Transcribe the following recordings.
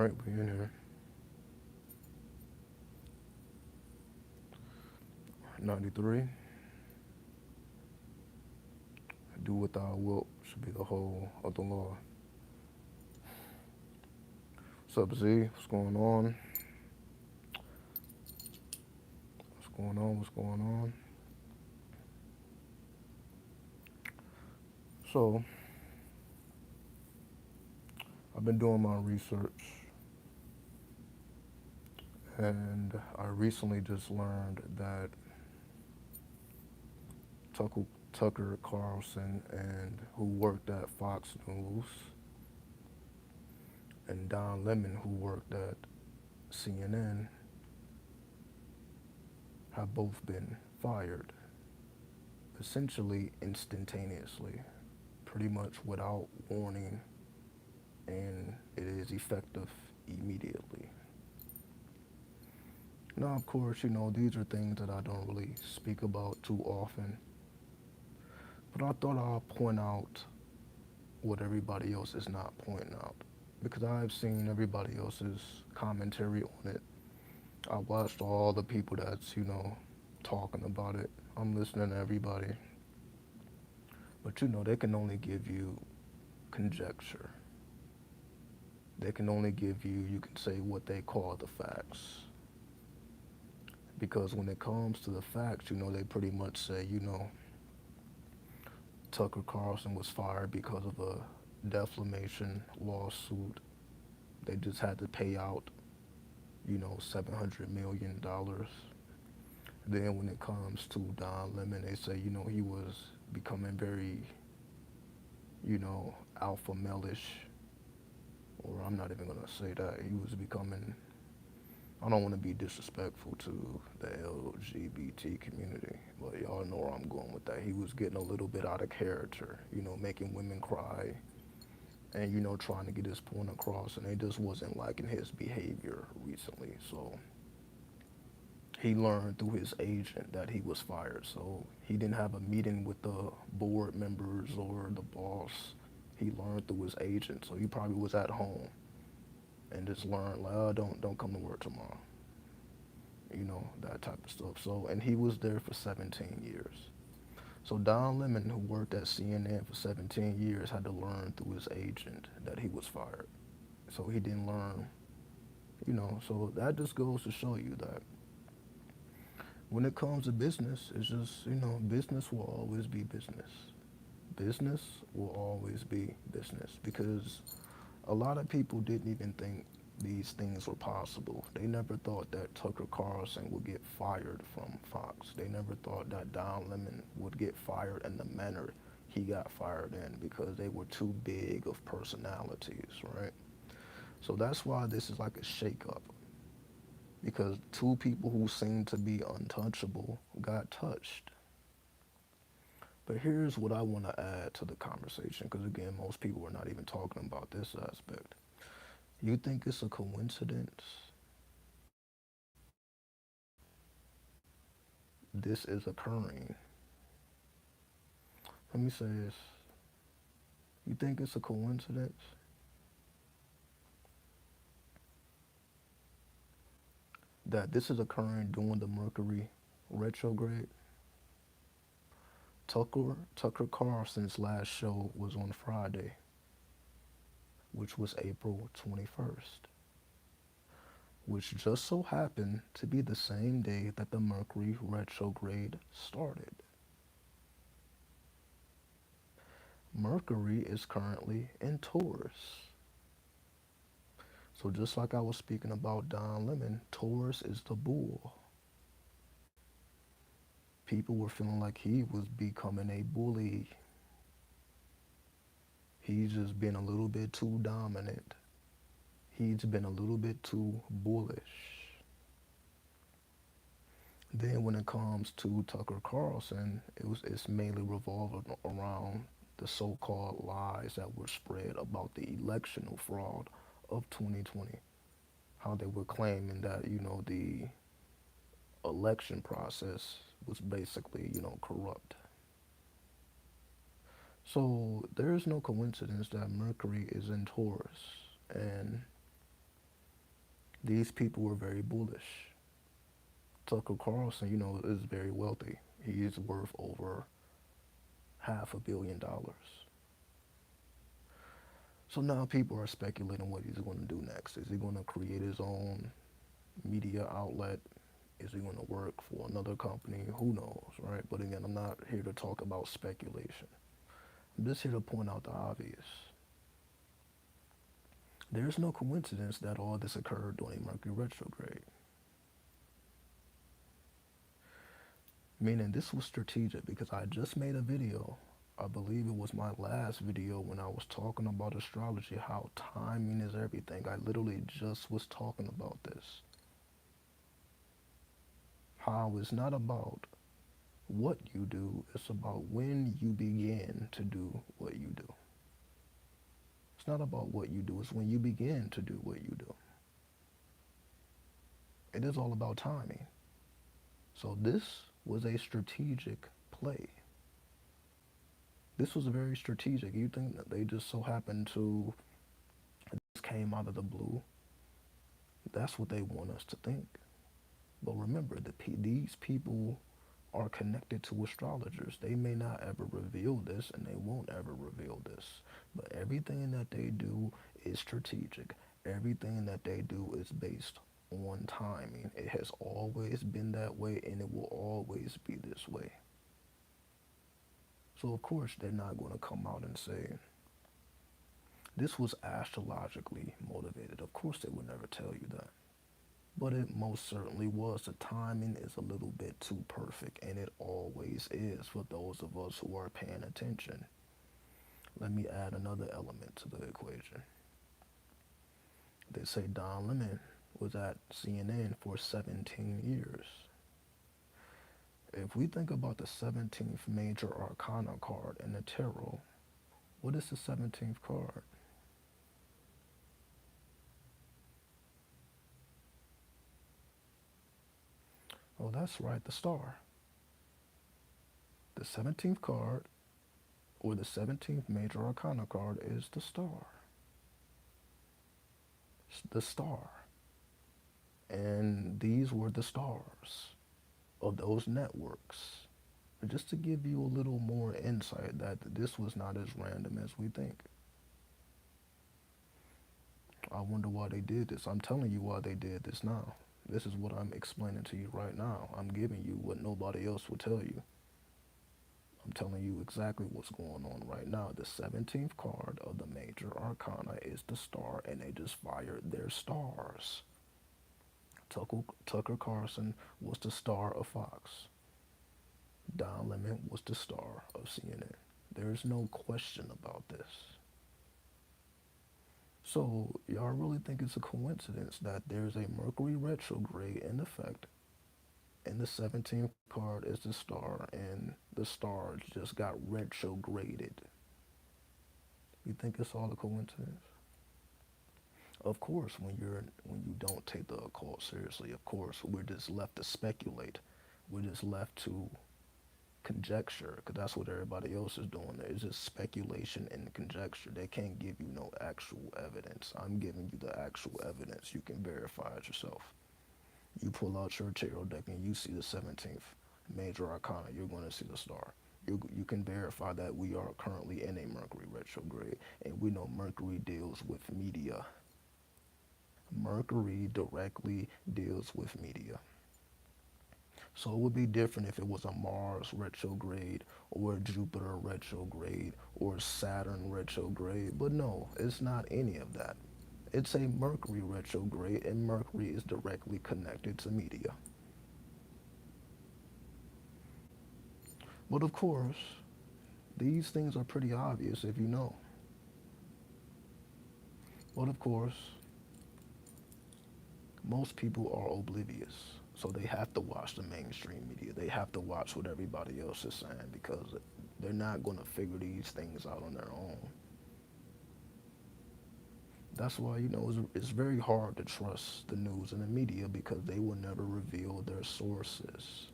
right, we in here. 93. Do what thou wilt should be the whole of the law. What's up, Z? What's going on? What's going on? What's going on? So, I've been doing my research, and I recently just learned that Tucker, Tucker Carlson, and who worked at Fox News, and Don Lemon, who worked at CNN, have both been fired, essentially instantaneously, pretty much without warning, and it is effective immediately. Now, of course, these are things that I don't really speak about too often, but I thought I'll point out what everybody else is not pointing out because I've seen everybody else's commentary on it. I watched all the people that's, talking about it. I'm listening to everybody, but they can only give you conjecture. They can only give you, you can say what they call the facts. Because when it comes to the facts, they pretty much say, Tucker Carlson was fired because of a defamation lawsuit. They just had to pay out, $700 million. Then when it comes to Don Lemon, they say, he was becoming very, alpha male-ish, or I'm not even gonna say that. He was becoming, I don't want to be disrespectful to the LGBT community, but y'all know where I'm going with that. He was getting a little bit out of character, making women cry and, trying to get his point across, and they just wasn't liking his behavior recently. So he learned through his agent that he was fired. So he didn't have a meeting with the board members or the boss. He learned through his agent. So he probably was at home and just learned like, oh, don't come to work tomorrow. That type of stuff. So, and he was there for 17 years. So Don Lemon, who worked at CNN for 17 years, had to learn through his agent that he was fired. So he didn't learn, so that just goes to show you that when it comes to business, it's just, business will always be business. Business will always be business because a lot of people didn't even think these things were possible. They never thought that Tucker Carlson would get fired from Fox. They never thought that Don Lemon would get fired in the manner he got fired in because they were too big of personalities, right? So that's why this is like a shakeup because two people who seemed to be untouchable got touched. But here's what I want to add to the conversation because, again, most people are not even talking about this aspect. You think it's a coincidence this is occurring? Let me say this. You think it's a coincidence that this is occurring during the Mercury retrograde? Tucker Carlson's last show was on Friday, which was April 21st, which just so happened to be the same day that the Mercury retrograde started. Mercury is currently in Taurus. So just like I was speaking about Don Lemon, Taurus is the bull. People were feeling like he was becoming a bully. He's just been a little bit too dominant. He's been a little bit too bullish. Then when it comes to Tucker Carlson, it's mainly revolving around the so-called lies that were spread about the electional fraud of 2020. How they were claiming that, the election process was basically, corrupt. So there is no coincidence that Mercury is in Taurus. And These people were very bullish. Tucker Carlson, is very wealthy. He is worth over $500 million. So now people are speculating what he's going to do next. Is he going to create his own media outlet? Is he going to work for another company? Who knows, right? But again, I'm not here to talk about speculation. I'm just here to point out the obvious. There's no coincidence that all this occurred during Mercury retrograde. Meaning this was strategic because I just made a video. I believe it was my last video when I was talking about astrology, how timing is everything. I literally just was talking about this. How it's not about what you do, it's about when you begin to do what you do. It's not about what you do, it's when you begin to do what you do. It is all about timing. So this was a strategic play. This was very strategic. You think that they just so happened to just came out of the blue? That's what they want us to think. But remember, these people are connected to astrologers. They may not ever reveal this, and they won't ever reveal this. But everything that they do is strategic. Everything that they do is based on timing. It has always been that way, and it will always be this way. So, of course, they're not going to come out and say, this was astrologically motivated. Of course, they would never tell you that. But it most certainly was. The timing is a little bit too perfect, and it always is for those of us who are paying attention. Let me add another element to the equation. They say Don Lemon was at CNN for 17 years. If we think about the 17th major arcana card in the tarot, what is the 17th card? Oh, that's right, the star. The 17th card, or the 17th major arcana card, is the star. The star. And these were the stars of those networks. Just to give you a little more insight that this was not as random as we think. I wonder why they did this. I'm telling you why they did this now. This is what I'm explaining to you right now. I'm giving you what nobody else will tell you. I'm telling you exactly what's going on right now. The 17th card of the major arcana is the star, and they just fired their stars. Tucker Carlson was the star of Fox. Don Lemon was the star of CNN. There's no question about this. So, y'all really think it's a coincidence that there's a Mercury retrograde in effect, and the 17th card is the star, and the stars just got retrograded? You think it's all a coincidence? Of course, when you don't take the occult seriously, of course, we're just left to speculate. We're just left to conjecture, because that's what everybody else is doing. It's just speculation and conjecture. They can't give you no actual evidence. I'm giving you the actual evidence. You can verify it yourself. You pull out your tarot deck and you see the 17th major arcana, you're going to see the star. You can verify that we are currently in a Mercury retrograde, and we know Mercury deals with media. Mercury directly deals with media. So it would be different if it was a Mars retrograde or a Jupiter retrograde or Saturn retrograde. But no, it's not any of that. It's a Mercury retrograde, and Mercury is directly connected to media. But of course, these things are pretty obvious if you know. But of course, most people are oblivious. So they have to watch the mainstream media. They have to watch what everybody else is saying because they're not going to figure these things out on their own. That's why, it's very hard to trust the news and the media because they will never reveal their sources.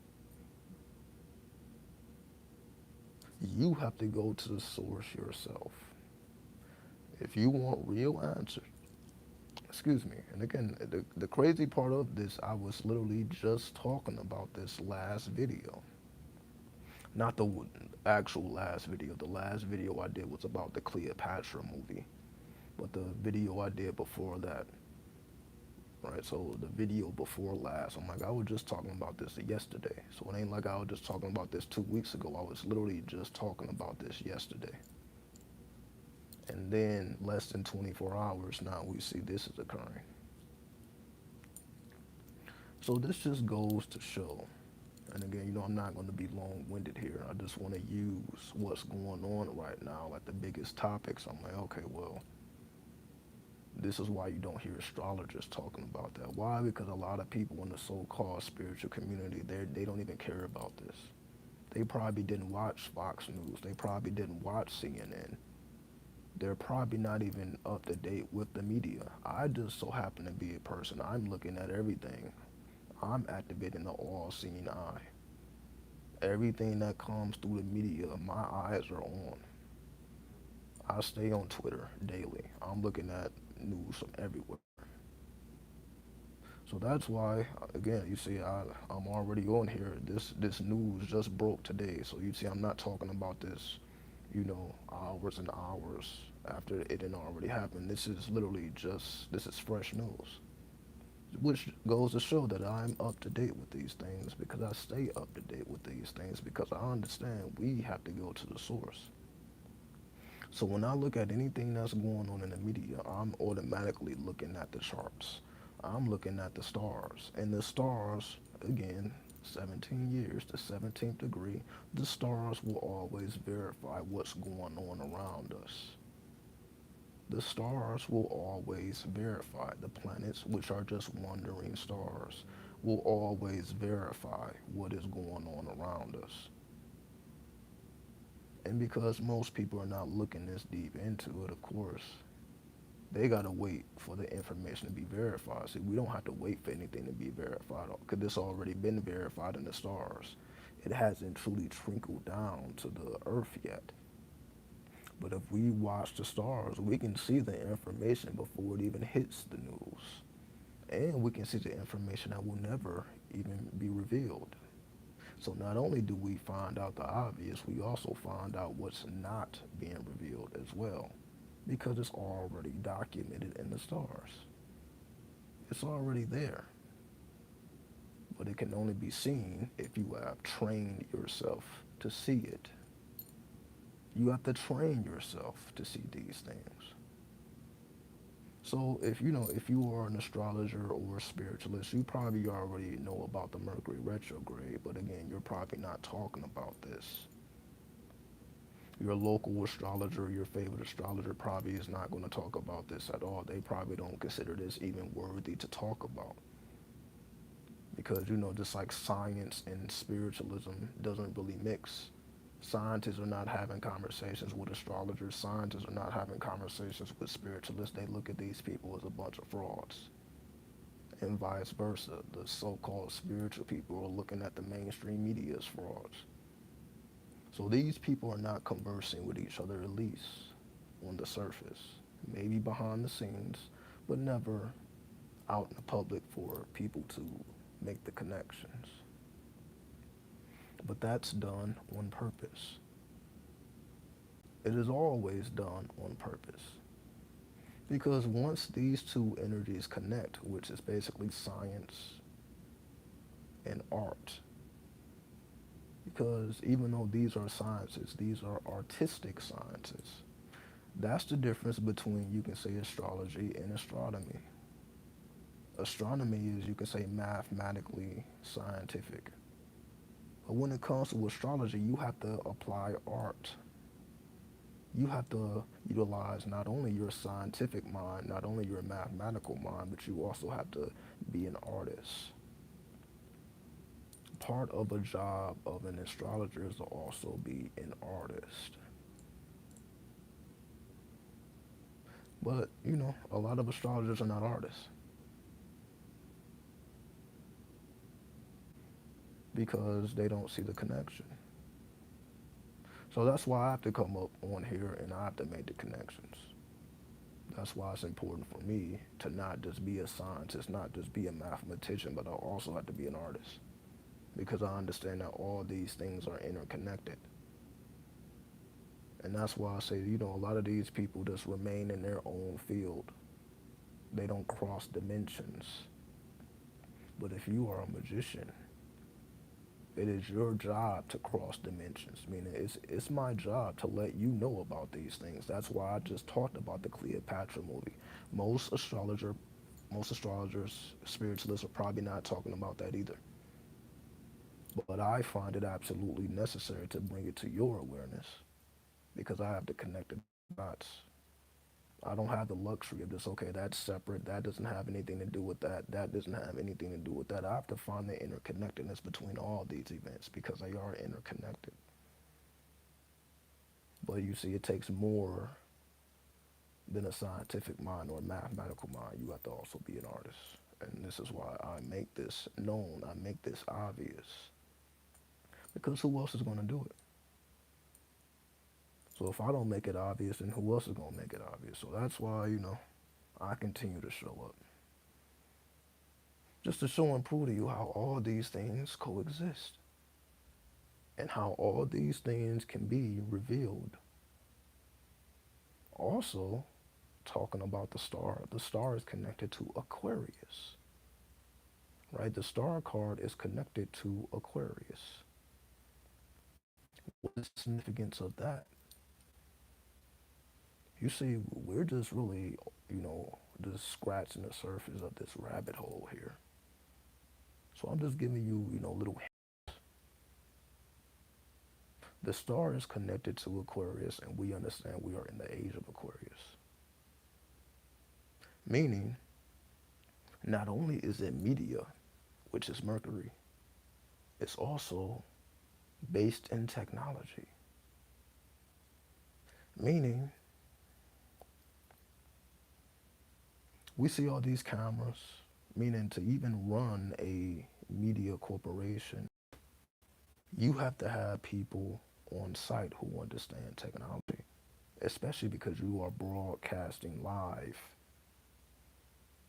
You have to go to the source yourself. If you want real answers, excuse me. And again, the crazy part of this, I was literally just talking about this last video. Not the actual last video. The last video I did was about the Cleopatra movie. But the video I did before that, right? So the video before last, I'm like, I was just talking about this yesterday. So it ain't like I was just talking about this 2 weeks ago. I was literally just talking about this yesterday. And then less than 24 hours now we see this is occurring. So this just goes to show, and again, I'm not going to be long-winded here. I just want to use what's going on right now, like the biggest topics. I'm like, okay, well, this is why you don't hear astrologers talking about that. Why? Because a lot of people in the so-called spiritual community, they don't even care about this. They probably didn't watch Fox News. They probably didn't watch CNN. They're probably not even up to date with the media. I just so happen to be a person. I'm looking at everything. I'm activating the all-seeing eye. Everything that comes through the media, my eyes are on. I stay on Twitter daily. I'm looking at news from everywhere. So that's why, again, you see, I'm already on here. This news just broke today. So you see, I'm not talking about this, hours and hours after it had already happened. This is literally this is fresh news. Which goes to show that I'm up to date with these things because I stay up to date with these things because I understand we have to go to the source. So when I look at anything that's going on in the media, I'm automatically looking at the charts. I'm looking at the stars. And the stars, again, 17 years, the 17th degree, the stars will always verify what's going on around us. The stars will always verify. The planets, which are just wandering stars, will always verify what is going on around us. And because most people are not looking this deep into it, of course, they got to wait for the information to be verified. See, we don't have to wait for anything to be verified because it's already been verified in the stars. It hasn't truly trickled down to the earth yet. But if we watch the stars, we can see the information before it even hits the news. And we can see the information that will never even be revealed. So not only do we find out the obvious, we also find out what's not being revealed as well. Because it's already documented in the stars. It's already there. But it can only be seen if you have trained yourself to see it. You have to train yourself to see these things. So if you are an astrologer or a spiritualist, you probably already know about the Mercury retrograde, but again, you're probably not talking about this. Your local astrologer, your favorite astrologer probably is not going to talk about this at all. They probably don't consider this even worthy to talk about. Because, just like science and spiritualism doesn't really mix. Scientists are not having conversations with astrologers. Scientists are not having conversations with spiritualists. They look at these people as a bunch of frauds. And vice versa. The so-called spiritual people are looking at the mainstream media as frauds. So these people are not conversing with each other, at least on the surface. Maybe behind the scenes, but never out in the public for people to make the connections. But that's done on purpose. It is always done on purpose. Because once these two energies connect, which is basically science and art, because even though these are sciences, these are artistic sciences. That's the difference between, you can say, astrology and astronomy. Astronomy is, you can say, mathematically scientific. But when it comes to astrology, you have to apply art. You have to utilize not only your scientific mind, not only your mathematical mind, but you also have to be an artist. Part of a job of an astrologer is to also be an artist. But, a lot of astrologers are not artists because they don't see the connection. So that's why I have to come up on here and I have to make the connections. That's why it's important for me to not just be a scientist, not just be a mathematician, but I also have to be an artist because I understand that all these things are interconnected. And that's why I say, a lot of these people just remain in their own field. They don't cross dimensions. But if you are a magician, it is your job to cross dimensions. Meaning it's my job to let you know about these things. That's why I just talked about the Cleopatra movie. Most astrologer most astrologers, spiritualists are probably not talking about that either. But I find it absolutely necessary to bring it to your awareness because I have to connect the dots. I don't have the luxury of just, okay, that's separate. That doesn't have anything to do with that. That doesn't have anything to do with that. I have to find the interconnectedness between all these events because they are interconnected. But you see, it takes more than a scientific mind or a mathematical mind. You have to also be an artist. And this is why I make this known. I make this obvious. Because who else is going to do it? So if I don't make it obvious, then who else is going to make it obvious? So that's why, I continue to show up. Just to show and prove to you how all these things coexist and how all these things can be revealed. Also, talking about the star is connected to Aquarius, right? The star card is connected to Aquarius. What is the significance of that? You see, we're just really, just scratching the surface of this rabbit hole here. So I'm just giving you, little. The star is connected to Aquarius, and we understand we are in the age of Aquarius. Meaning, not only is it media, which is Mercury, it's also based in technology. Meaning, we see all these cameras, meaning to even run a media corporation, you have to have people on site who understand technology, especially because you are broadcasting live.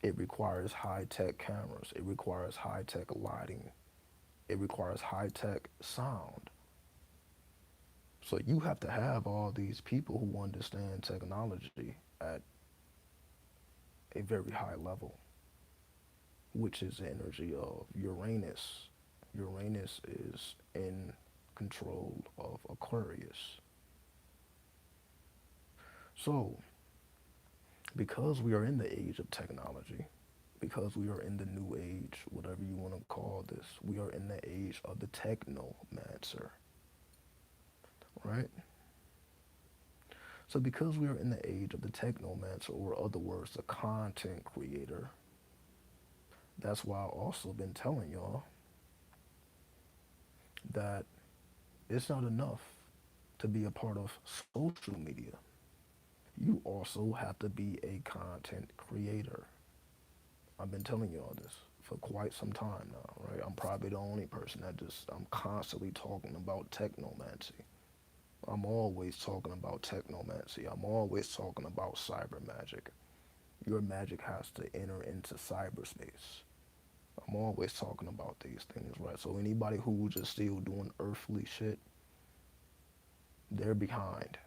It requires high tech cameras, it requires high tech lighting, it requires high tech sound. So you have to have all these people who understand technology at a very high level, which is the energy of Uranus. Uranus is in control of Aquarius. So, because we are in the age of technology, because we are in the new age, whatever you want to call this, we are in the age of the technomancer, right? So because we are in the age of the technomancer, or other words, the content creator, that's why I've also been telling y'all that it's not enough to be a part of social media. You also have to be a content creator. I've been telling y'all this for quite some time now, right? I'm probably the only person I'm constantly talking about technomancy. I'm always talking about technomancy. I'm always talking about cyber magic. Your magic has to enter into cyberspace. I'm always talking about these things, right? So anybody who's just still doing earthly shit, they're behind.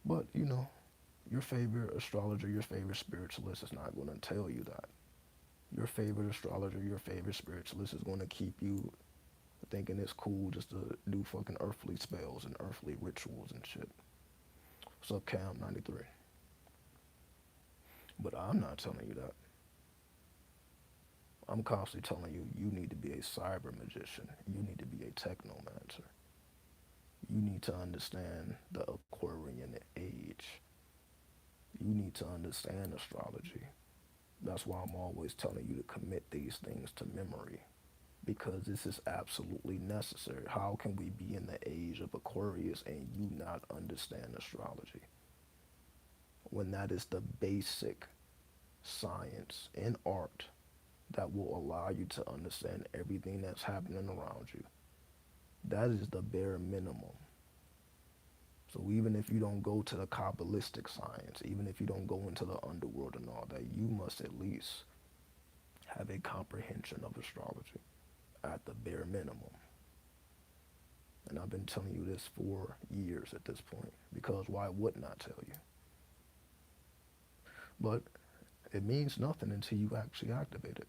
But, your favorite astrologer, your favorite spiritualist is not going to tell you that. Your favorite astrologer, your favorite spiritualist is going to keep you thinking it's cool just to do fucking earthly spells and earthly rituals and shit. What's up, Cam 93? But I'm not telling you that. I'm constantly telling you, you need to be a cyber magician. You need to be a technomancer. You need to understand the Aquarian age. You need to understand astrology. That's why I'm always telling you to commit these things to memory because this is absolutely necessary. How can we be in the age of Aquarius and you not understand astrology? When that is the basic science and art that will allow you to understand everything that's happening around you. That is the bare minimum. So even if you don't go to the Kabbalistic science, even if you don't go into the underworld and all that, you must at least have a comprehension of astrology at the bare minimum. And I've been telling you this for years at this point, because why wouldn't I tell you? But it means nothing until you actually activate it.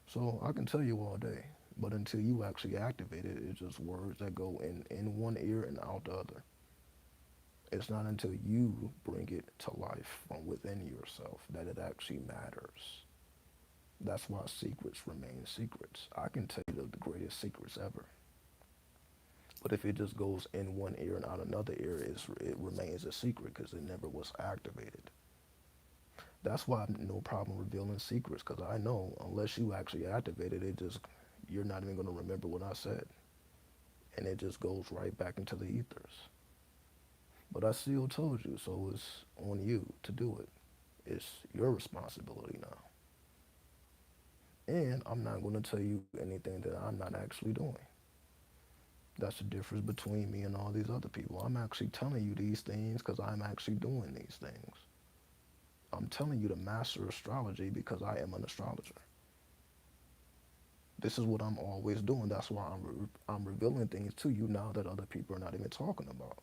So I can tell you all day, but until you actually activate it, it's just words that go in one ear and out the other. It's not until you bring it to life from within yourself that it actually matters. That's why secrets remain secrets. I can tell you the greatest secrets ever. But if it just goes in one ear and out another ear, it remains a secret because it never was activated. That's why I have no problem revealing secrets, because I know unless you actually activate it, you're not even going to remember what I said. And it just goes right back into the ethers. But I still told you, so it's on you to do it. It's your responsibility now. And I'm not going to tell you anything that I'm not actually doing. That's the difference between me and all these other people. I'm actually telling you these things because I'm actually doing these things. I'm telling you to master astrology because I am an astrologer. This is what I'm always doing. That's why I'm revealing things to you now that other people are not even talking about.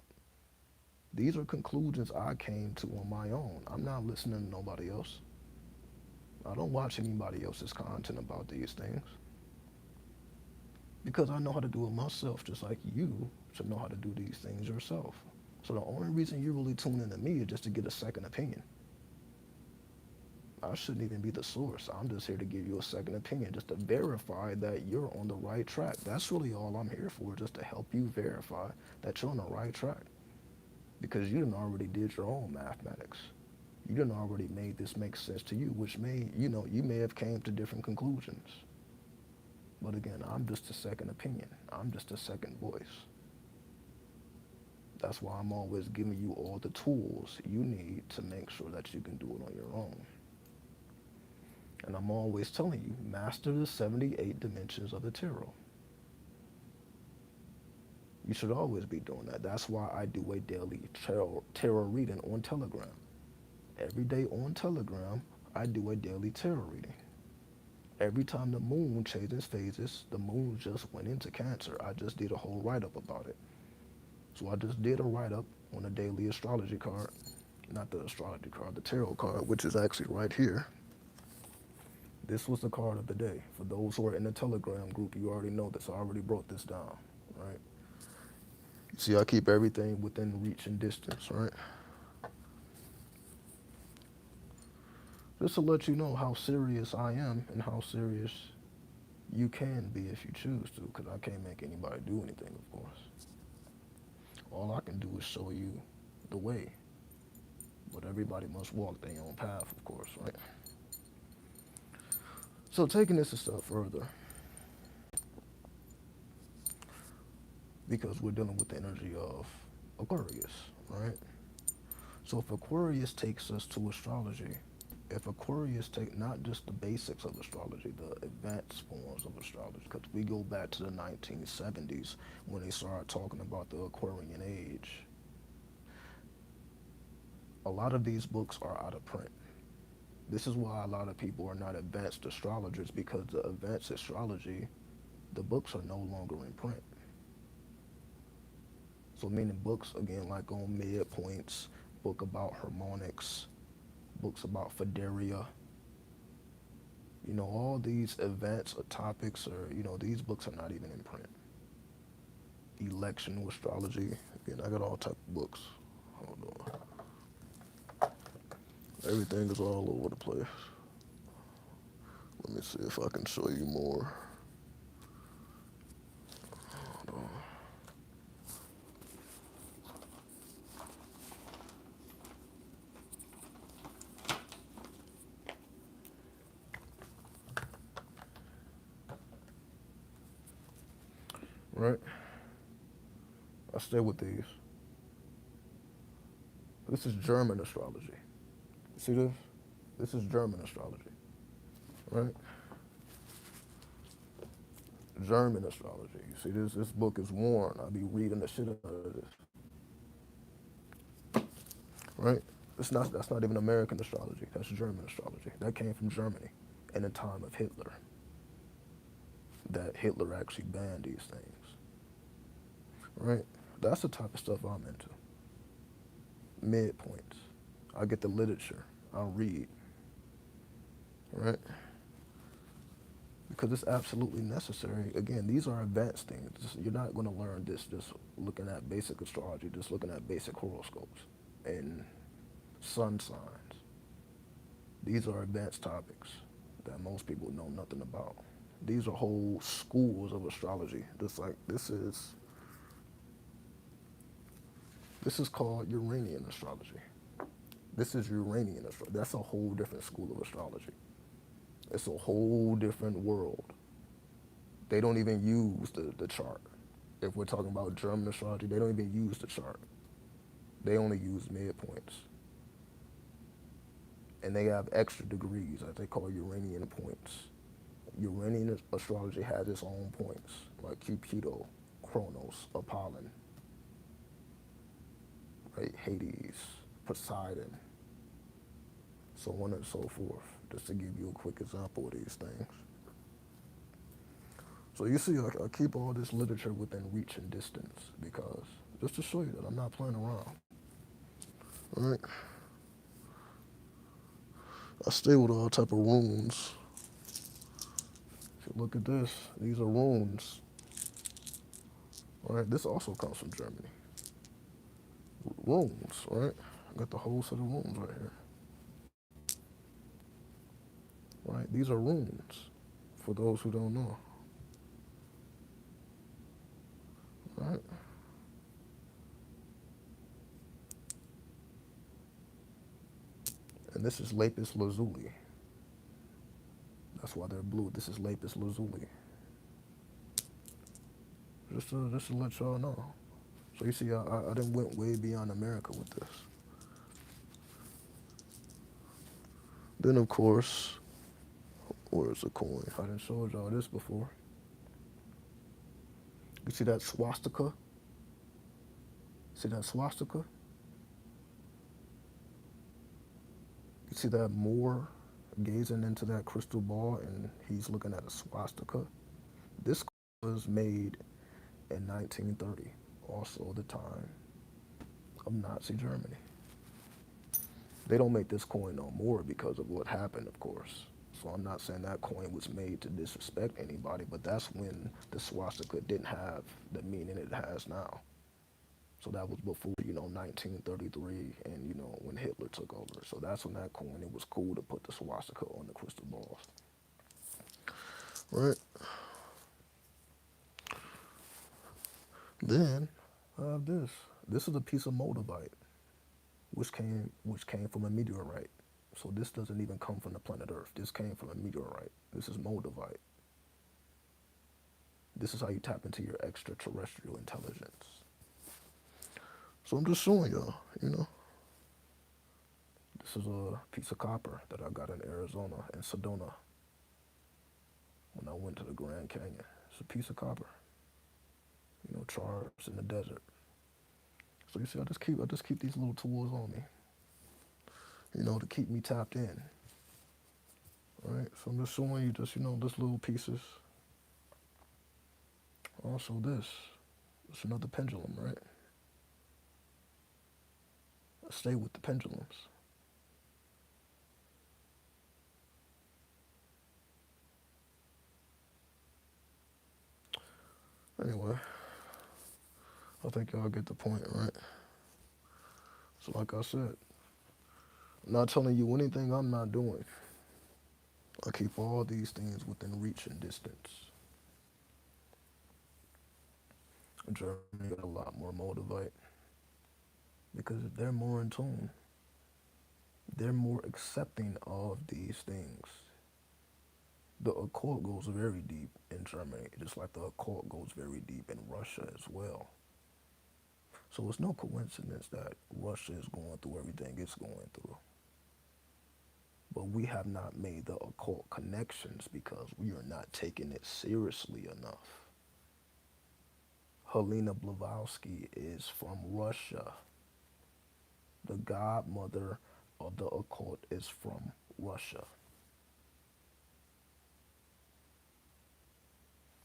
These are conclusions I came to on my own. I'm not listening to nobody else. I don't watch anybody else's content about these things because I know how to do it myself, just like you should know how to do these things yourself. So the only reason you really tune into me is just to get a second opinion. I shouldn't even be the source. I'm just here to give you a second opinion, just to verify that you're on the right track. That's really all I'm here for, just to help you verify that you're on the right track. Because you done already did your own mathematics. You done already made this make sense to you, which you may have came to different conclusions. But again, I'm just a second opinion. I'm just a second voice. That's why I'm always giving you all the tools you need to make sure that you can do it on your own. And I'm always telling you, master the 78 dimensions of the tarot. You should always be doing that. That's why I do a daily tarot reading on Telegram. Every day on Telegram, I do a daily tarot reading. Every time the moon changes phases, the moon just went into Cancer. I just did a whole write-up about it. So I just did a write-up on a daily astrology card. Not the astrology card, the tarot card, which is actually right here. This was the card of the day. For those who are in the Telegram group, you already know this. I already broke this down, right? See, I keep everything within reach and distance, right? Just to let you know how serious I am and how serious you can be if you choose to, because I can't make anybody do anything, of course. All I can do is show you the way. But everybody must walk their own path, of course, right? So taking this a step further, because we're dealing with the energy of Aquarius, right? So if Aquarius takes us to astrology, if Aquarius take not just the basics of astrology, the advanced forms of astrology, because we go back to the 1970s when they started talking about the Aquarian age, a lot of these books are out of print. This is why a lot of people are not advanced astrologers, because the advanced astrology, the books are no longer in print. So meaning books, again, like on midpoints, book about harmonics, books about Fideria, all these advanced topics these books are not even in print. Election astrology, again, I got all type of books. Hold on. Everything is all over the place. Let me see if I can show you more. Hold on. Right? I stay with these. This is German astrology. See this? This is German astrology. Right? German astrology. You see this? This book is worn. I'll be reading the shit out of this. right? That's not even American astrology. That's German astrology. That came from Germany in the time of Hitler. That Hitler actually banned these things, right? That's the type of stuff I'm into. Midpoints. I get the literature. I'll read, right? Because it's absolutely necessary. Again, these are advanced things. You're not going to learn this just looking at basic astrology, just looking at basic horoscopes and sun signs. These are advanced topics that most people know nothing about. These are whole schools of astrology. Just like this is called Uranian astrology. This is Uranian astrology. That's a whole different school of astrology. It's a whole different world. They don't even use the chart. If we're talking about German astrology, they don't even use the chart. They only use midpoints. And they have extra degrees that they call Uranian points. Uranian astrology has its own points, like Cupido, Kronos, Apollon, right? Hades, Poseidon, so on and so forth, just to give you a quick example of these things. So you see, I keep all this literature within reach and distance because just to show you that I'm not playing around. All right, I stay with all type of runes. If you look at this, these are runes. All right, this also comes from Germany. Runes, right? I got the whole set of runes right here. Right, these are runes. For those who don't know, right? And this is lapis lazuli. That's why they're blue. This is lapis lazuli. Just to let y'all know. So you see, I didn't went way beyond America with this. Then of course, where's the coin? I didn't show y'all this before. You see that swastika? See that swastika? You see that Moor gazing into that crystal ball and he's looking at a swastika? This was made in 1930, also the time of Nazi Germany. They don't make this coin no more because of what happened, of course. So I'm not saying that coin was made to disrespect anybody, but that's when the swastika didn't have the meaning it has now. So that was before, 1933 and, when Hitler took over. So that's when that coin, it was cool to put the swastika on the crystal balls. Right? Then I have this. This is a piece of moldavite, which came from a meteorite. So this doesn't even come from the planet Earth. This came from a meteorite. This is moldavite. This is how you tap into your extraterrestrial intelligence. So I'm just showing y'all, This is a piece of copper that I got in Arizona, in Sedona, when I went to the Grand Canyon. It's a piece of copper, charged in the desert. So you see, I just keep these little tools on me, to keep me tapped in. Right? So I'm just showing you just, this little pieces. Also this. It's another pendulum, right? I stay with the pendulums. Anyway, I think y'all get the point, right? So like I said, I'm not telling you anything I'm not doing. I keep all these things within reach and distance. Germany got a lot more motivate because they're more in tune. They're more accepting of these things. The occult goes very deep in Germany, just like the occult goes very deep in Russia as well. So it's no coincidence that Russia is going through everything it's going through. But we have not made the occult connections because we are not taking it seriously enough. Helena Blavatsky is from Russia. The godmother of the occult is from Russia.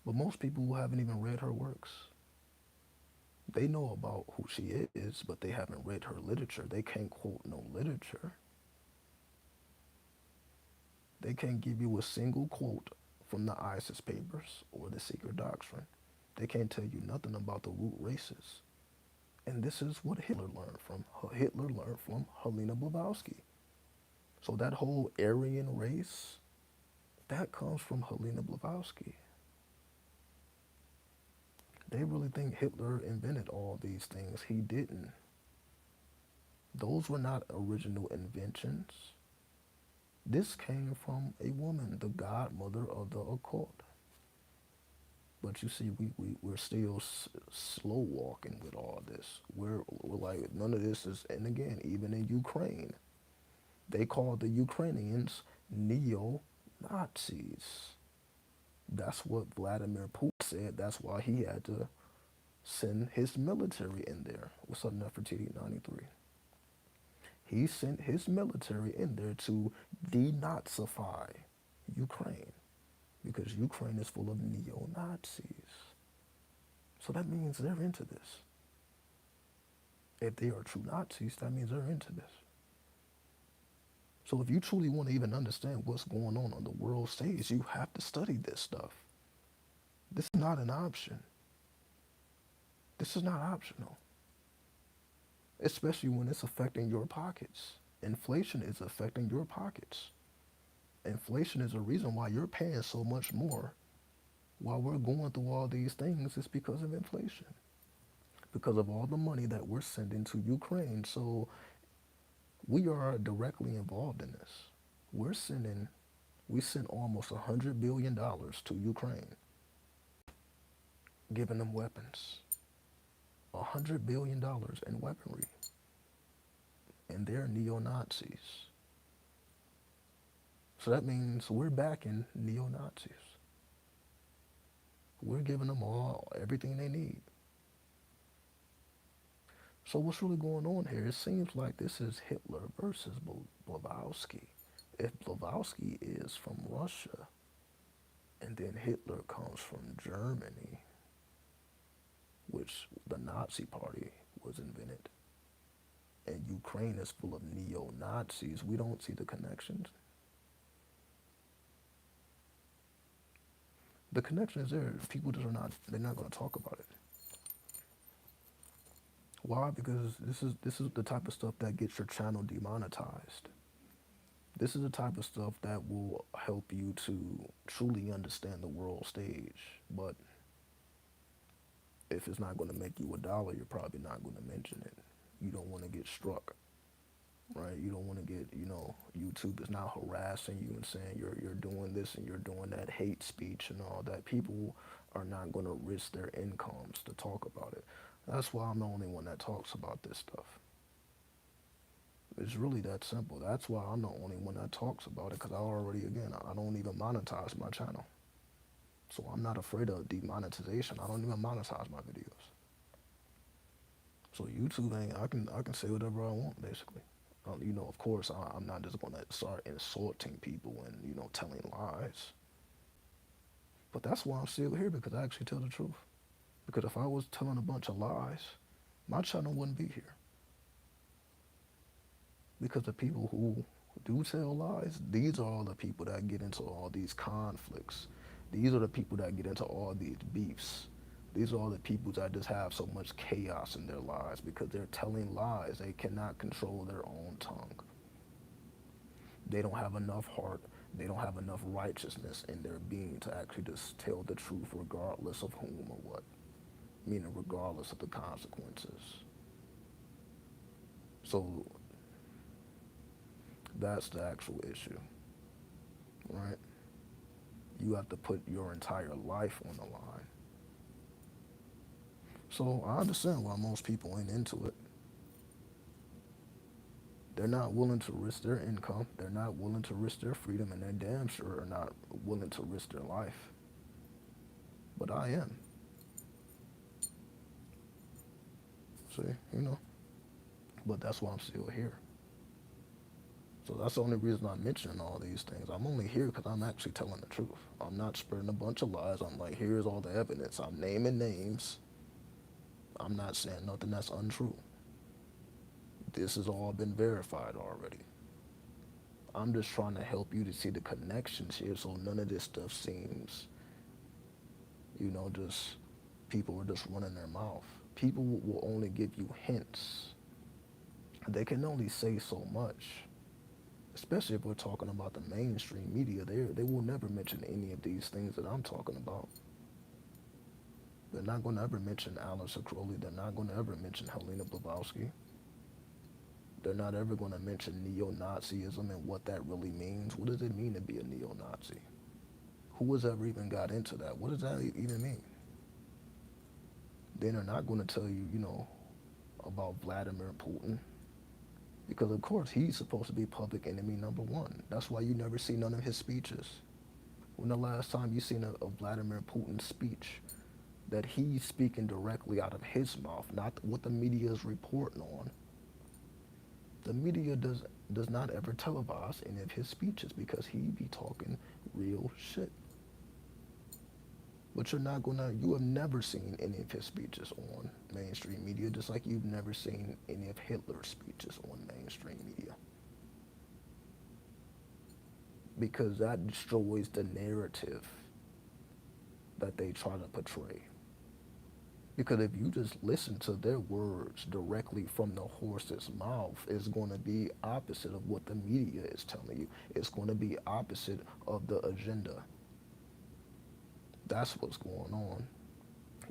But most people who haven't even read her works, they know about who she is, but they haven't read her literature. They can't quote no literature. They can't give you a single quote from the ISIS papers or the secret doctrine. They can't tell you nothing about the root races. And this is what Hitler learned from. Hitler learned from Helena Blavatsky. So that whole Aryan race, that comes from Helena Blavatsky. They really think Hitler invented all these things. He didn't. Those were not original inventions. This came from a woman, the godmother of the occult. But you see, we're still slow walking with all this. We're like, none of this is, and again, even in Ukraine, they called the Ukrainians neo Nazis. That's what Vladimir Putin said. That's why he had to send his military in there. What's up, Nefertiti 93? He sent his military in there to denazify Ukraine because Ukraine is full of neo Nazis. So that means they're into this. If they are true Nazis, that means they're into this. So if you truly want to even understand what's going on the world stage, you have to study this stuff. This is not an option. This is not optional, especially when it's affecting your pockets. Inflation is affecting your pockets. Inflation is a reason why you're paying so much more while we're going through all these things. It's because of inflation, because of all the money that we're sending to Ukraine. So we are directly involved in this. We sent almost $100 billion to Ukraine, giving them weapons. $100 billion in weaponry. And they're neo-Nazis. So that means we're backing neo-Nazis. We're giving them everything they need. So what's really going on here? It seems like this is Hitler versus Blavatsky. If Blavatsky is from Russia, and then Hitler comes from Germany, which the Nazi Party was invented, and Ukraine is full of neo-Nazis, we don't see the connections. The connection is there. People just they're not going to talk about it. Why? Because this is the type of stuff that gets your channel demonetized. This is the type of stuff that will help you to truly understand the world stage. But if it's not going to make you $1, you're probably not going to mention it. You don't want to get struck, right? You don't want to get, YouTube is now harassing you and saying you're doing this and you're doing that, hate speech and all that. People are not going to risk their incomes to talk about it. That's why I'm the only one that talks about this stuff. It's really that simple. That's why I'm the only one that talks about it, because I don't even monetize my channel. So I'm not afraid of demonetization. I don't even monetize my videos. So YouTube I can say whatever I want, basically. Of course, I'm not just going to start insulting people and, telling lies. But that's why I'm still here, because I actually tell the truth. Because if I was telling a bunch of lies, my channel wouldn't be here. Because the people who do tell lies, these are all the people that get into all these conflicts. These are the people that get into all these beefs. These are all the people that just have so much chaos in their lives because they're telling lies. They cannot control their own tongue. They don't have enough heart. They don't have enough righteousness in their being to actually just tell the truth regardless of whom or what. Meaning regardless of the consequences. So that's the actual issue, right? You have to put your entire life on the line. So I understand why most people ain't into it. They're not willing to risk their income. They're not willing to risk their freedom, and they damn sure are not willing to risk their life. But I am. See, But that's why I'm still here. So that's the only reason I'm mentioning all these things. I'm only here because I'm actually telling the truth. I'm not spreading a bunch of lies. I'm like, here's all the evidence. I'm naming names. I'm not saying nothing that's untrue. This has all been verified already. I'm just trying to help you to see the connections here so none of this stuff seems, just people are just running their mouth. People will only give you hints. They can only say so much, especially if we're talking about the mainstream media. They will never mention any of these things that I'm talking about. They're not going to ever mention Alice Crowley. They're not going to ever mention Helena Blavatsky. They're not ever going to mention neo-Nazism and what that really means. What does it mean to be a neo-Nazi? Who has ever even got into that? What does that even mean? Then they're not going to tell you, about Vladimir Putin. Because, of course, he's supposed to be public enemy number one. That's why you never see none of his speeches. When the last time you seen a Vladimir Putin speech that he's speaking directly out of his mouth, not what the media is reporting on? The media does not ever televise any of his speeches because he be talking real shit. But you have never seen any of his speeches on mainstream media, just like you've never seen any of Hitler's speeches on mainstream media. Because that destroys the narrative that they try to portray. Because if you just listen to their words directly from the horse's mouth, it's going to be opposite of what the media is telling you. It's going to be opposite of the agenda. That's what's going on.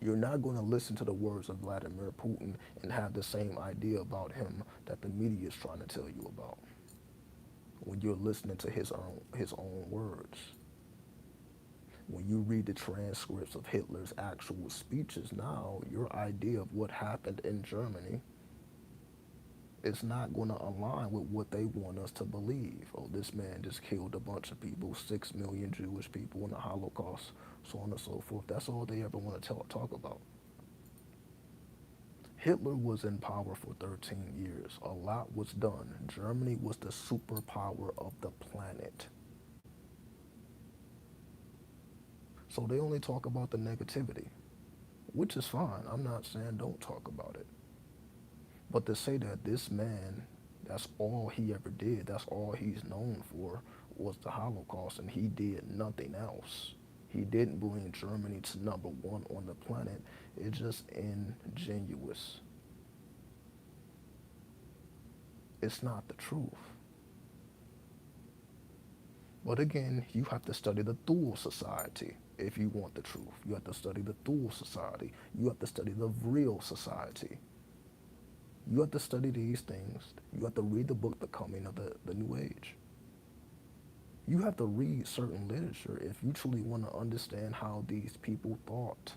You're not going to listen to the words of Vladimir Putin and have the same idea about him that the media is trying to tell you about when you're listening to his own words. When you read the transcripts of Hitler's actual speeches now, your idea of what happened in Germany is not going to align with what they want us to believe. Oh, this man just killed a bunch of people, 6 million Jewish people in the Holocaust, so on and so forth. That's all they ever want to talk about. Hitler was in power for 13 years. A lot was done. Germany was the superpower of the planet. So they only talk about the negativity, which is fine. I'm not saying don't talk about it. But to say that this man, that's all he ever did, that's all he's known for, was the Holocaust, and he did nothing else. He didn't bring Germany to number one on the planet. It's just ingenuous. It's not the truth. But again, you have to study the Thule Society if you want the truth. You have to study the Thule Society. You have to study the Real Society. You have to study these things. You have to read the book, The Coming of the New Age. You have to read certain literature if you truly want to understand how these people thought.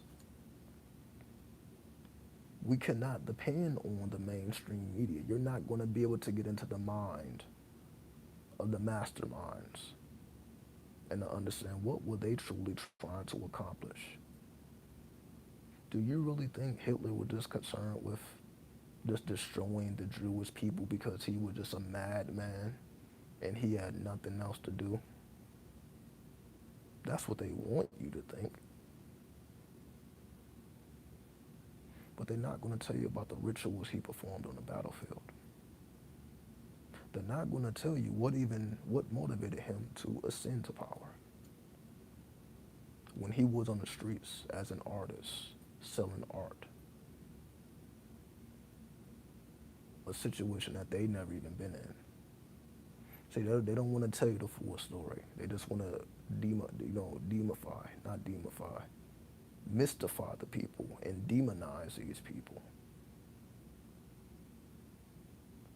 We cannot depend on the mainstream media. You're not going to be able to get into the mind of the masterminds and to understand what were they truly trying to accomplish. Do you really think Hitler was just concerned with just destroying the Jewish people because he was just a madman and he had nothing else to do? That's what they want you to think. But they're not going to tell you about the rituals he performed on the battlefield. They're not going to tell you what motivated him to ascend to power. When he was on the streets as an artist, selling art. A situation that they never even been in. See, they don't want to tell you the full story. They just want to mystify the people and demonize these people.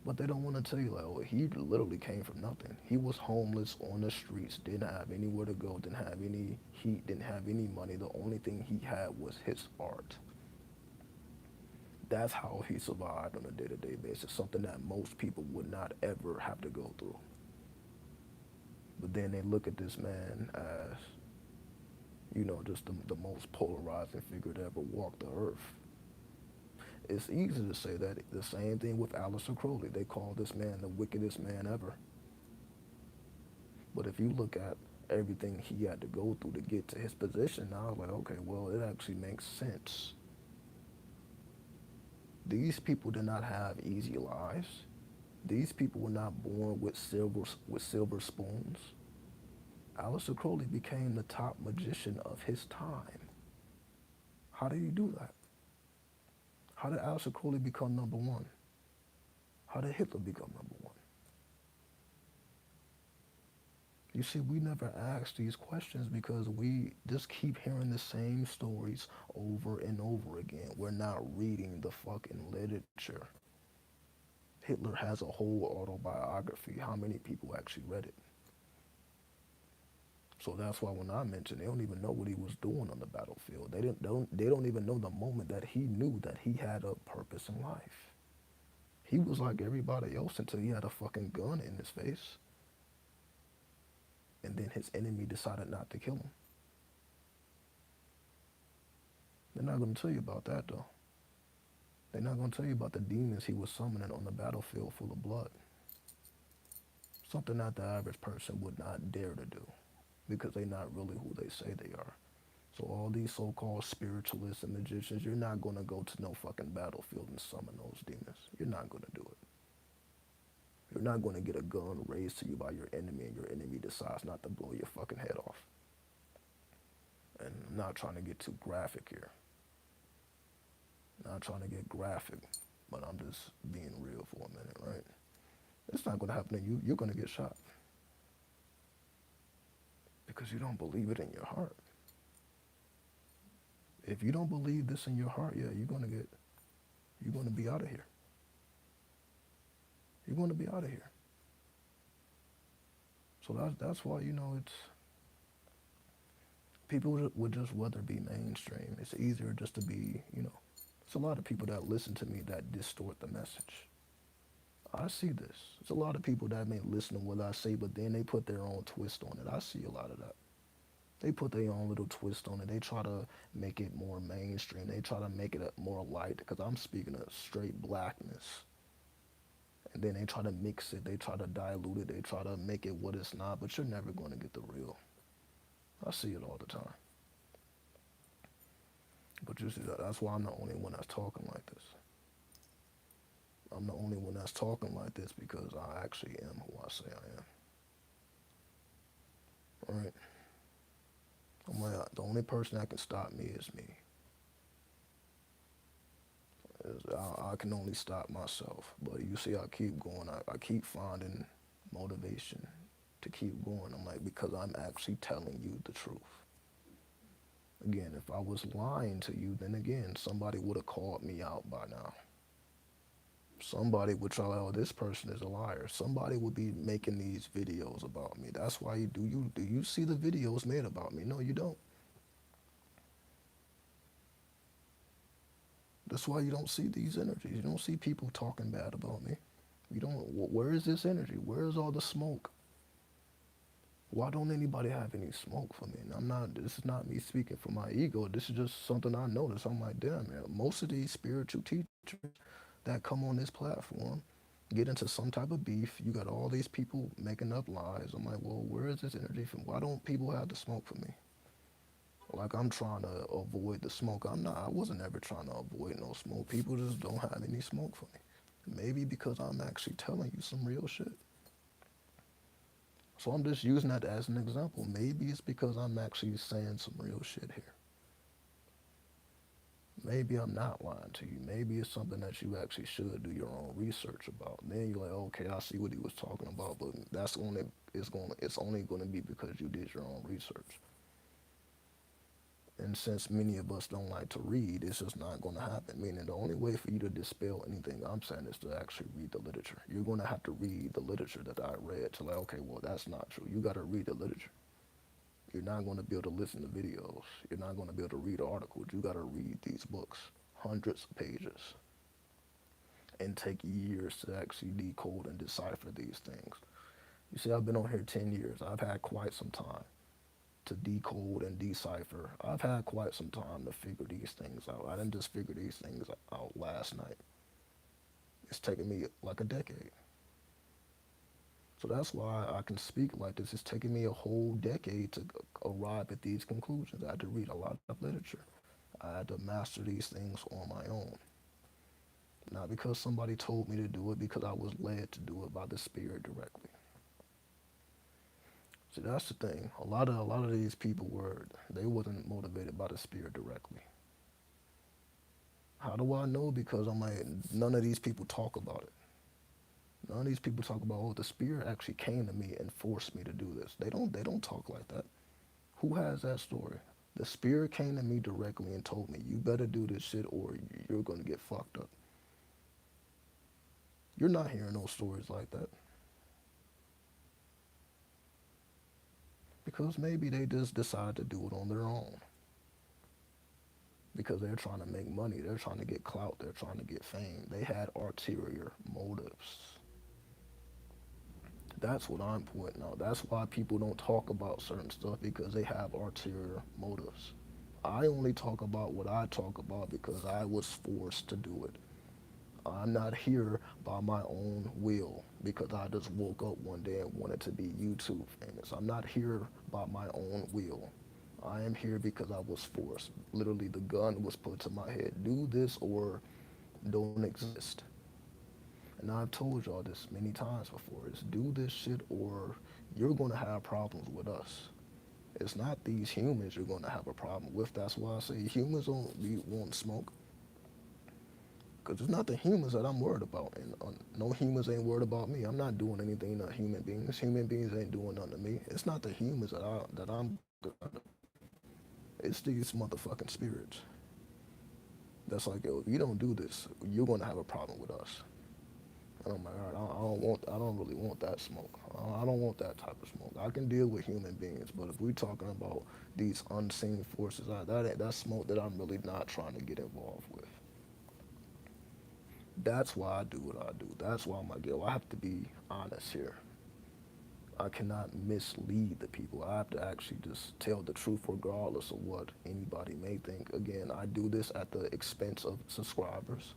But they don't want to tell you, like, oh, he literally came from nothing. He was homeless on the streets, didn't have anywhere to go, didn't have any heat, didn't have any money. The only thing he had was his art. That's how he survived on a day-to-day basis, something that most people would not ever have to go through. But then they look at this man as, just the most polarizing figure to ever walk the earth. It's easy to say that. The same thing with Aleister Crowley. They call this man the wickedest man ever. But if you look at everything he had to go through to get to his position, now I was like, okay, well, it actually makes sense. These people did not have easy lives. These people were not born with silver spoons. Aleister Crowley became the top magician of his time. How did he do that? How did Aleister Crowley become number one? How did Hitler become number one? You see, we never ask these questions because we just keep hearing the same stories over and over again. We're not reading the fucking literature. Hitler has a whole autobiography. How many people actually read it? So that's why when I mentioned they don't even know what he was doing on the battlefield. They don't even know the moment that he knew that he had a purpose in life. He was like everybody else until he had a fucking gun in his face. And then his enemy decided not to kill him. They're not going to tell you about that though. They're not going to tell you about the demons he was summoning on the battlefield full of blood. Something that the average person would not dare to do because they're not really who they say they are. So all these so-called spiritualists and magicians, you're not going to go to no fucking battlefield and summon those demons. You're not going to do it. You're not going to get a gun raised to you by your enemy and your enemy decides not to blow your fucking head off. And I'm not trying to get too graphic here. Not trying to get graphic, but I'm just being real for a minute, right? It's not going to happen to you. You're going to get shot because you don't believe it in your heart. If you don't believe this in your heart, yeah, you're going to be out of here. You're going to be out of here. So that's why, it's, people would just rather be mainstream. It's easier just to be, it's a lot of people that listen to me that distort the message. I see this. There's a lot of people that may listen to what I say, but then they put their own twist on it. I see a lot of that. They put their own little twist on it. They try to make it more mainstream. They try to make it more light because I'm speaking of straight blackness. And then they try to mix it. They try to dilute it. They try to make it what it's not, but you're never going to get the real. I see it all the time. But you see, that's why I'm the only one that's talking like this. I'm the only one that's talking like this because I actually am who I say I am. All right? I'm like, the only person that can stop me is me. I can only stop myself. But you see, I keep going. I keep finding motivation to keep going. I'm like, because I'm actually telling you the truth. Again, if I was lying to you, then again, somebody would have called me out by now. Somebody would try, oh, this person is a liar. Somebody would be making these videos about me. That's why do you see the videos made about me? No, you don't. That's why you don't see these energies. You don't see people talking bad about me. You don't. Where is this energy? Where is all the smoke? Why don't anybody have any smoke for me? And this is not me speaking for my ego. This is just something I noticed. I'm like, damn, man, most of these spiritual teachers that come on this platform get into some type of beef. You got all these people making up lies. I'm like, well, where is this energy from? Why don't people have the smoke for me? Like I'm trying to avoid the smoke. I wasn't ever trying to avoid no smoke. People just don't have any smoke for me. Maybe because I'm actually telling you some real shit. So I'm just using that as an example. Maybe it's because I'm actually saying some real shit here. Maybe I'm not lying to you. Maybe it's something that you actually should do your own research about. Then you're like, okay, I see what he was talking about, but it's only going to be because you did your own research. And since many of us don't like to read, it's just not going to happen. Meaning the only way for you to dispel anything I'm saying is to actually read the literature. You're going to have to read the literature that I read to like, okay, well, that's not true. You got to read the literature. You're not going to be able to listen to videos. You're not going to be able to read articles. You got to read these books, hundreds of pages, and take years to actually decode and decipher these things. You see, I've been on here 10 years. I've had quite some time. to decode and decipher. I've had quite some time to figure these things out. I didn't just figure these things out last night. It's taken me like a decade. So that's why I can speak like this. It's taken me a whole decade to arrive at these conclusions. I had to read a lot of literature. I had to master these things on my own. Not because somebody told me to do it, because I was led to do it by the Spirit directly. See, that's the thing. A lot of these people were they wasn't motivated by the Spirit directly. How do I know? Because I'm like, none of these people talk about it. None of these people talk about, oh, the Spirit actually came to me and forced me to do this. They don't talk like that. Who has that story? The Spirit came to me directly and told me, you better do this shit or you're gonna get fucked up. You're not hearing those stories like that. Because maybe they just decide to do it on their own. Because they're trying to make money, they're trying to get clout, they're trying to get fame. They had ulterior motives. That's what I'm pointing out. That's why people don't talk about certain stuff because they have ulterior motives. I only talk about what I talk about because I was forced to do it. I'm not here by my own will because I just woke up one day and wanted to be YouTube famous. I'm not here by my own will. I am here because I was forced. Literally, the gun was put to my head. Do this or don't exist. And I've told y'all this many times before. Is do this shit or you're going to have problems with us. It's not these humans you're going to have a problem with. That's why I say humans don't be wanting smoke. Because it's not the humans that I'm worried about. And no humans ain't worried about me. I'm not doing anything to human beings. Human beings ain't doing nothing to me. It's not the humans that I'm it's these motherfucking spirits. That's like, yo, if you don't do this, you're gonna have a problem with us. Oh my God, I don't really want that smoke. I don't want that type of smoke. I can deal with human beings, but if we're talking about these unseen forces, that's smoke that I'm really not trying to get involved with. That's why I do what I do. That's why I'm like, yo, I have to be honest here. I cannot mislead the people. I have to actually just tell the truth regardless of what anybody may think. Again, I do this at the expense of subscribers.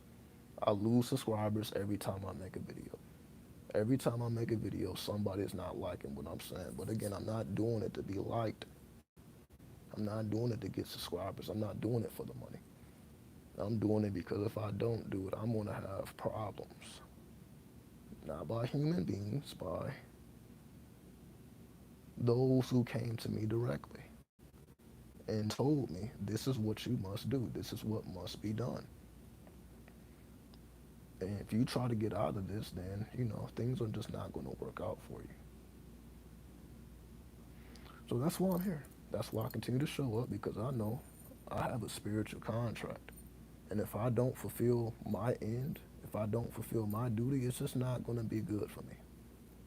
I lose subscribers every time I make a video. Every time I make a video, somebody's not liking what I'm saying. But again, I'm not doing it to be liked. I'm not doing it to get subscribers. I'm not doing it for the money. I'm doing it because if I don't do it, I'm going to have problems. Not by human beings, by those who came to me directly and told me, this is what you must do. This is what must be done. And if you try to get out of this, then, things are just not going to work out for you. So that's why I'm here. That's why I continue to show up because I know I have a spiritual contract. And if I don't fulfill my end, if I don't fulfill my duty, it's just not going to be good for me.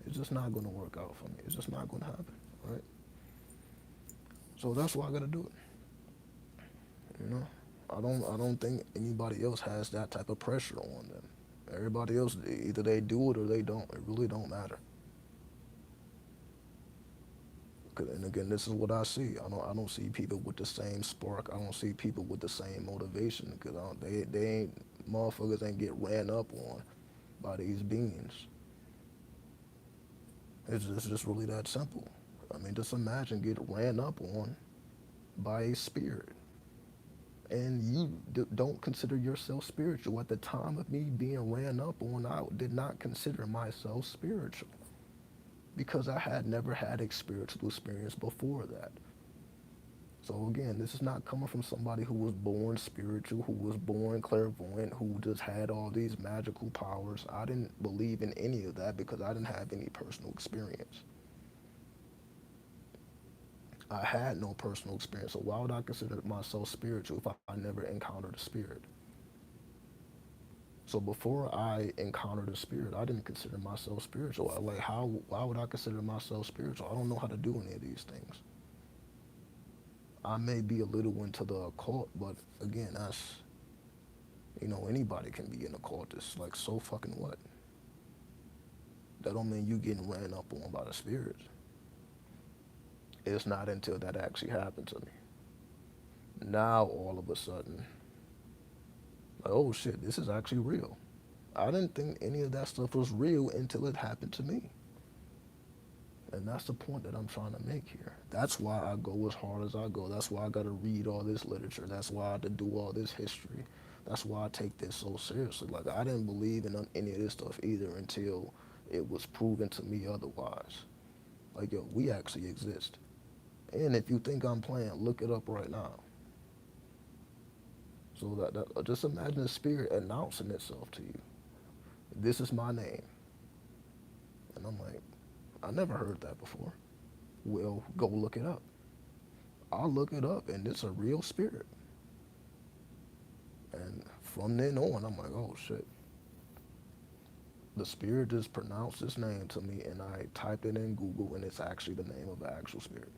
It's just not going to work out for me. It's just not going to happen, right? So that's why I got to do it. I don't think anybody else has that type of pressure on them. Everybody else, either they do it or they don't. It really don't matter. And again, this is what I see. I don't see people with the same spark. I don't see people with the same motivation because they ain't motherfuckers ain't get ran up on by these beings. It's just really that simple. I mean, just imagine get ran up on by a spirit, and you don't consider yourself spiritual. At the time of me being ran up on, I did not consider myself spiritual because I had never had a spiritual experience before that. So again, this is not coming from somebody who was born spiritual, who was born clairvoyant, who just had all these magical powers. I didn't believe in any of that because I didn't have any personal experience. I had no personal experience, so why would I consider myself spiritual if I never encountered a spirit? So before I encountered a spirit, I didn't consider myself spiritual. Why would I consider myself spiritual? I don't know how to do any of these things. I may be a little into the occult, but again, anybody can be an occultist. Like, so fucking what? That don't mean you getting ran up on by the spirits. It's not until that actually happened to me. Now all of a sudden, like, oh shit, this is actually real. I didn't think any of that stuff was real until it happened to me. And that's the point that I'm trying to make here. That's why I go as hard as I go. That's why I got to read all this literature. That's why I had to do all this history. That's why I take this so seriously. Like, I didn't believe in any of this stuff either until it was proven to me otherwise. Like, yo, we actually exist. And if you think I'm playing, look it up right now. So just imagine the spirit announcing itself to you. This is my name. And I'm like, I never heard that before. Well, go look it up. I'll look it up, and it's a real spirit. And from then on, I'm like, oh shit. The spirit just pronounced his name to me, and I typed it in Google, and it's actually the name of the actual spirit.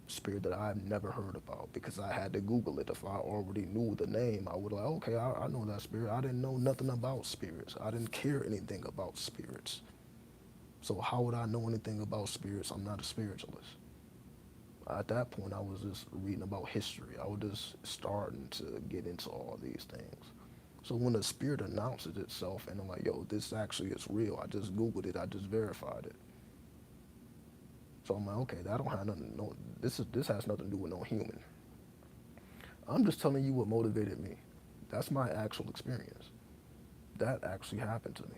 Spirit that I've never heard about because I had to Google it. If I already knew the name, I would like, okay, I know that spirit. I didn't know nothing about spirits. I didn't care anything about spirits. So how would I know anything about spirits? I'm not a spiritualist. At that point, I was just reading about history. I was just starting to get into all these things. So when the spirit announces itself, and I'm like, yo, this actually is real. I just Googled it. I just verified it. So I'm like, okay, that don't have nothing. No, this has nothing to do with no human. I'm just telling you what motivated me. That's my actual experience. That actually happened to me.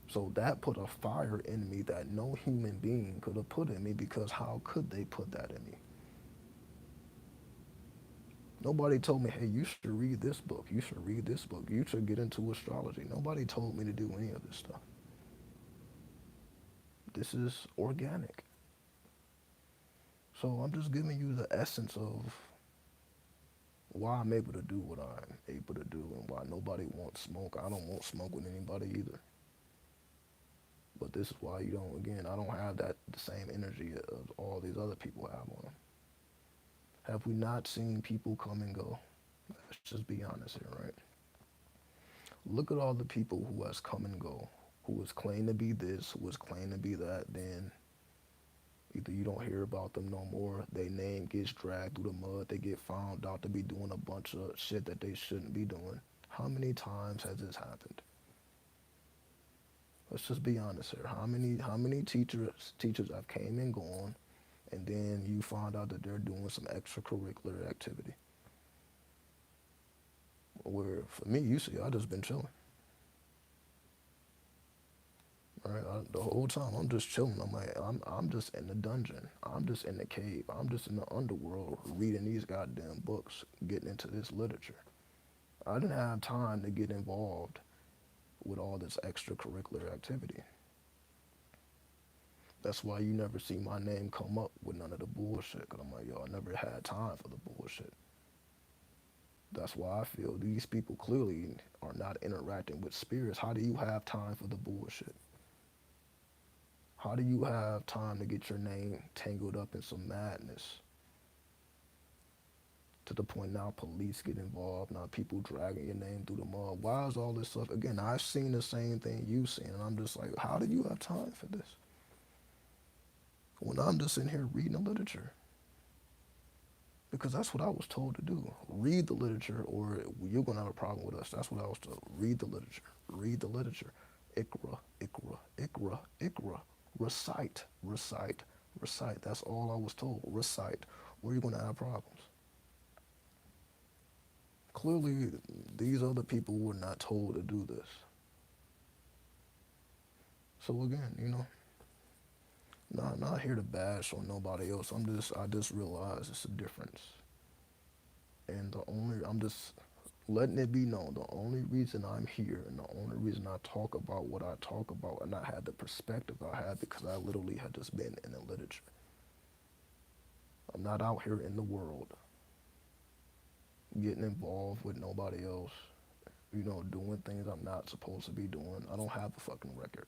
So that put a fire in me that no human being could have put in me because how could they put that in me? Nobody told me, hey, you should read this book. You should read this book. You should get into astrology. Nobody told me to do any of this stuff. This is organic. So I'm just giving you the essence of why I'm able to do what I'm able to do and why nobody wants smoke. I don't want smoke with anybody either. But this is why you don't, again, I don't have that the same energy of all these other people have on them. Have we not seen people come and go? Let's just be honest here, right? Look at all the people who has come and go, who has claimed to be this, who has claimed to be that, then either you don't hear about them no more, their name gets dragged through the mud, they get found out to be doing a bunch of shit that they shouldn't be doing. How many times has this happened? Let's just be honest here. How many teachers have came and gone, and then you find out that they're doing some extracurricular activity? Where for me, you see, I just been chilling. Right, the whole time I'm just chilling. I'm just in the dungeon. I'm just in the cave. I'm just in the underworld reading these goddamn books, getting into this literature. I didn't have time to get involved with all this extracurricular activity. That's why you never see my name come up with none of the bullshit. Cause I'm like, yo, I never had time for the bullshit. That's why I feel these people clearly are not interacting with spirits. How do you have time for the bullshit? How do you have time to get your name tangled up in some madness to the point now police get involved, now people dragging your name through the mud? Why is all this stuff? Again, I've seen the same thing you've seen, and I'm just like, how do you have time for this? When I'm just in here reading the literature. Because that's what I was told to do. Read the literature or you're going to have a problem with us. That's what I was told. Read the literature. Read the literature. Ikra, ikra, ikra, ikra. Recite, recite, recite. That's all I was told. Recite, or you're going to have problems. Clearly, these other people were not told to do this. So again, not here to bash on nobody else. I just realized it's a difference. And I'm just letting it be known, the only reason I'm here and the only reason I talk about what I talk about and I had the perspective I had because I literally had just been in the literature. I'm not out here in the world getting involved with nobody else, doing things I'm not supposed to be doing. I don't have a fucking record.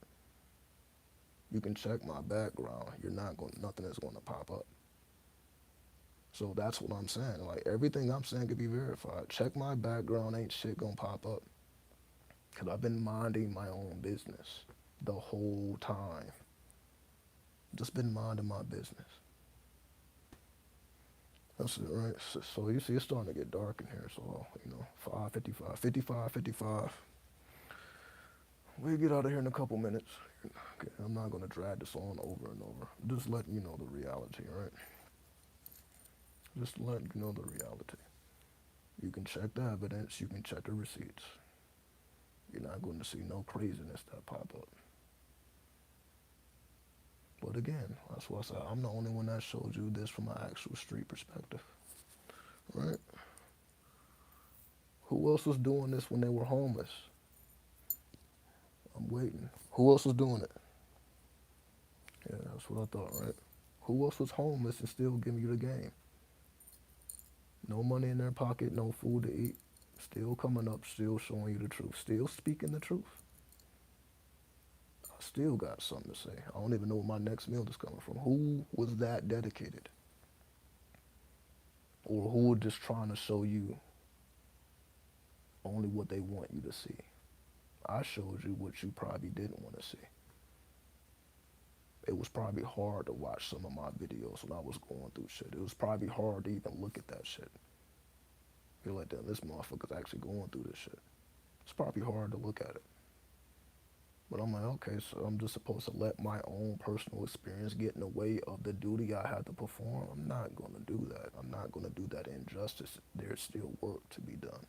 You can check my background. Nothing is going to pop up. So that's what I'm saying. Like everything I'm saying could be verified. Check my background, ain't shit gonna pop up. Cause I've been minding my own business the whole time. Just been minding my business. That's it, right? So you see, it's starting to get dark in here. So, 5:55, 55, 55. We'll get out of here in a couple minutes. Okay, I'm not going to drag this on over and over. Just letting you know the reality, right? Just letting you know the reality. You can check the evidence. You can check the receipts. You're not going to see no craziness that pop up. But again, that's why I said I'm the only one that showed you this from an actual street perspective, right? Who else was doing this when they were homeless? I'm waiting. Who else was doing it? Yeah, that's what I thought, right? Who else was homeless and still giving you the game? No money in their pocket, no food to eat, still coming up, still showing you the truth, still speaking the truth. I still got something to say. I don't even know where my next meal is coming from. Who was that dedicated? Or who are just trying to show you only what they want you to see? I showed you what you probably didn't want to see. It was probably hard to watch some of my videos when I was going through shit. It was probably hard to even look at that shit. You're like, damn, this motherfucker's actually going through this shit. It's probably hard to look at it. But I'm like, okay, so I'm just supposed to let my own personal experience get in the way of the duty I had to perform? I'm not going to do that. I'm not going to do that injustice. There's still work to be done.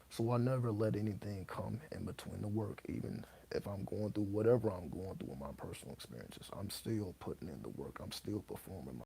So I never let anything come in between the work, even if I'm going through whatever I'm going through in my personal experiences. I'm still putting in the work. I'm still performing